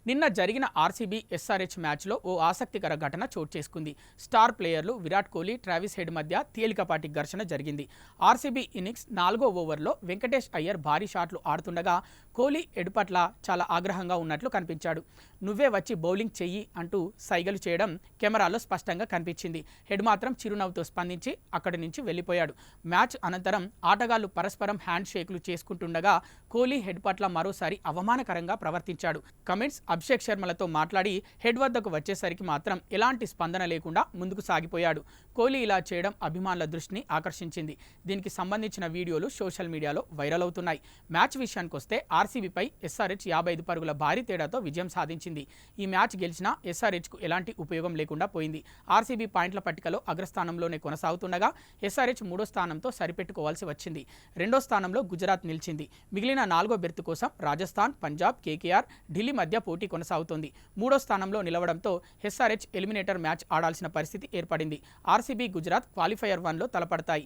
నిన్న జరిగిన RCB SRH మ్యాచ్లో ఓ ఆసక్తికర ఘటన చోటు చేసుకుంది. స్టార్ ప్లేయర్లు విరాట్ కోహ్లీ, ట్రావిస్ హెడ్ మధ్య తేలికపాటి ఘర్షణ జరిగింది. ఆర్సీబీ ఇన్నింగ్స్ 4వ ఓవర్లో వెంకటేష్ అయ్యర్ భారీ షాట్లు ఆడుతుండగా కోహ్లీ హెడ్ పట్ల చాలా ఆగ్రహంగా ఉన్నట్లు కనిపించాడు. నువ్వే వచ్చి బౌలింగ్ చెయ్యి అంటూ సైగలు చేయడం కెమెరాలో స్పష్టంగా కనిపించింది. హెడ్ మాత్రం చిరునవ్వుతో స్పందించి అక్కడి నుంచి వెళ్లిపోయాడు. మ్యాచ్ అనంతరం ఆటగాళ్లు పరస్పరం హ్యాండ్ షేక్లు చేసుకుంటుండగా కోహ్లీ హెడ్ పట్ల మరోసారి అవమానకరంగా ప్రవర్తించాడు. కమెంట్స్ అభిషేక్ శర్మలతో మాట్లాడి హెడ్ వద్దకు వచ్చేసరికి మాత్రం ఎలాంటి స్పందన లేకుండా ముందుకు సాగిపోయాడు. కోహ్లీ ఇలా చేయడం అభిమానుల దృష్టిని ఆకర్షించింది. దీనికి సంబంధించిన వీడియోలు సోషల్ మీడియాలో వైరల్ అవుతున్నాయి. మ్యాచ్ విషయానికి వస్తే ఆర్సీబీపై ఎస్ఆర్హెచ్ 55 పరుగుల భారీ తేడాతో విజయం సాధించింది. ఈ మ్యాచ్ గెలిచినా ఎస్ఆర్హెచ్కు ఎలాంటి ఉపయోగం లేకుండా పోయింది. ఆర్సీబీ పాయింట్ల పట్టికలో అగ్రస్థానంలోనే కొనసాగుతుండగా ఎస్ఆర్హెచ్ 3వ స్థానంతో సరిపెట్టుకోవాల్సి వచ్చింది. 2వ స్థానంలో గుజరాత్ నిలిచింది. మిగిలిన 4వ బెర్త్ కోసం రాజస్థాన్, పంజాబ్, కేకేఆర్, ఢిల్లీ మధ్య పోటీ కొనసాగుతోంది. 3వ స్థానంలో నిలవడంతో ఎస్ఆర్హెచ్ ఎలిమినేటర్ మ్యాచ్ ఆడాల్సిన పరిస్థితి ఏర్పడింది. ఆర్సీబీ, గుజరాత్ క్వాలిఫైయర్ 1లో తలపడతాయి.